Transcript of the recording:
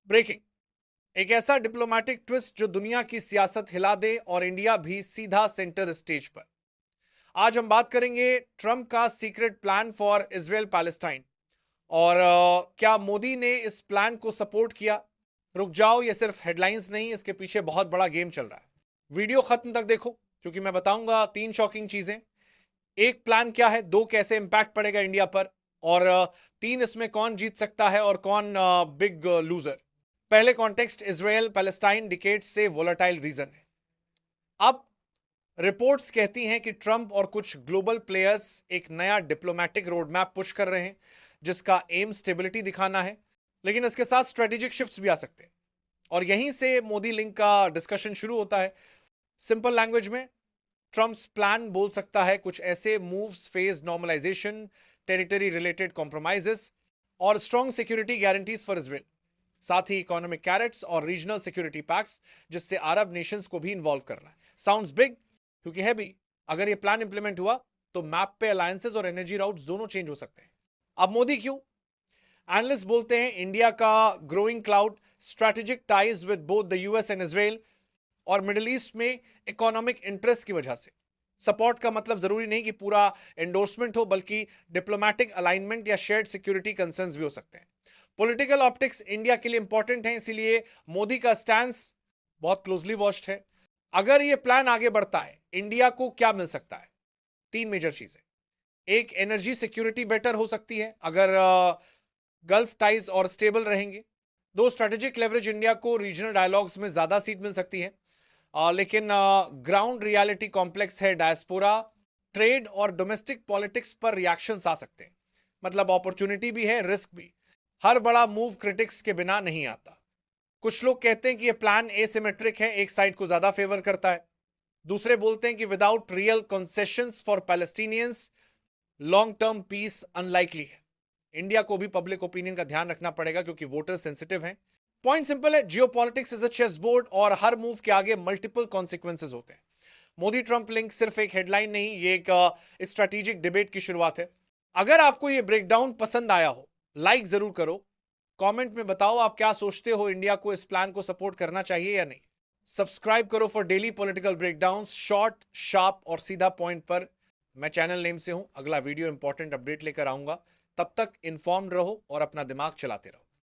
Breaking. एक ऐसा diplomatic twist जो दुनिया की सियासत हिला दे और इंडिया भी सीधा सेंटर स्टेज पर। आज हम बात करेंगे ट्रंप का secret plan for Israel Palestine और क्या मोदी ने इस प्लान को सपोर्ट किया। रुक जाओ, ये सिर्फ हेडलाइंस नहीं, इसके पीछे बहुत बड़ा गेम चल रहा है। वीडियो खत्म तक देखो क्योंकि मैं बताऊंगा तीन शॉकिंग चीजें। एक, प्लान क्या है, दो, कैसे इंपैक्ट पड़ेगा इंडिया पर, और तीन, इसमें कौन जीत सकता है और कौन बिग लूजर। पहले कॉन्टेक्स्ट, इजराइल पैलेस्टाइन डिकेड से वोलेटाइल रीजन है। अब रिपोर्ट्स कहती हैं कि ट्रंप और कुछ ग्लोबल प्लेयर्स एक नया डिप्लोमेटिक रोड मैप पुश कर रहे हैं जिसका एम स्टेबिलिटी दिखाना है, लेकिन इसके साथ स्ट्रेटेजिक शिफ्ट्स भी आ सकते हैं। और यहीं से मोदी लिंक का डिस्कशन शुरू होता है। सिंपल लैंग्वेज में, ट्रंप्स प्लान बोल सकता है कुछ ऐसे moves, phase normalization, territory related compromises और strong security guarantees for Israel, साथ ही इकोनॉमिक कैरेट्स और रीजनल सिक्योरिटी पैक्स जिससे अरब नेशंस को भी इन्वॉल्व करना है। साउंड्स बिग, क्योंकि है भी। अगर ये प्लान इंप्लीमेंट हुआ तो मैप पे अलायंसेस और एनर्जी राउट्स दोनों चेंज हो सकते हैं। अब मोदी क्यों? एनालिस्ट बोलते हैं इंडिया का growing cloud, strategic ties with both the US and Israel और मिडिल ईस्ट में इकोनॉमिक इंटरेस्ट की वजह से। सपोर्ट का मतलब जरूरी नहीं कि पूरा एंडोर्समेंट हो, बल्कि डिप्लोमेटिक अलाइनमेंट या शेयर्ड सिक्योरिटी कंसर्न्स भी हो सकते हैं। पॉलिटिकल ऑप्टिक्स इंडिया के लिए इंपॉर्टेंट है, इसीलिए मोदी का स्टैंस बहुत क्लोजली वॉच्ड है। अगर यह प्लान आगे बढ़ता है, इंडिया को क्या मिल सकता है? तीन मेजर चीजें। एक, एनर्जी सिक्योरिटी बेटर हो सकती है अगर गल्फ टाइज और स्टेबल रहेंगे। दो, स्ट्रेटेजिक लेवरेज, इंडिया को रीजनल डायलॉग्स में ज्यादा सीट मिल सकती है। लेकिन ग्राउंड रियलिटी कॉम्प्लेक्स है, डायस्पोरा, ट्रेड और डोमेस्टिक पॉलिटिक्स पर रिएक्शंस आ सकते हैं। मतलब अपॉर्चुनिटी भी है, रिस्क भी। हर बड़ा मूव क्रिटिक्स के बिना नहीं आता। कुछ लोग कहते हैं कि यह प्लान एसिमेट्रिक है, एक साइड को ज्यादा फेवर करता है। दूसरे बोलते हैं कि without real concessions for Palestinians long term peace unlikely है। इंडिया को भी पब्लिक ओपिनियन का ध्यान रखना पड़ेगा क्योंकि वोटर सेंसिटिव हैं। पॉइंट सिंपल है, geopolitics is a chess board और हर मूव के आगे मल्टीपल कॉन्सिक्वेंसेज होते हैं। मोदी ट्रंप लिंक सिर्फ एक हेडलाइन नहीं, ये एक स्ट्रेटेजिक डिबेट की शुरुआत है। अगर आपको ये ब्रेकडाउन पसंद आया हो, लाइक जरूर करो। कमेंट में बताओ आप क्या सोचते हो, इंडिया को इस प्लान को सपोर्ट करना चाहिए या नहीं। सब्सक्राइब करो for daily political breakdown, short, sharp और सीधा पॉइंट पर। मैं चैनल नेम से हूं, अगला वीडियो इंपॉर्टेंट अपडेट लेकर आऊंगा। तब तक इन्फॉर्म्ड रहो और अपना दिमाग चलाते रहो।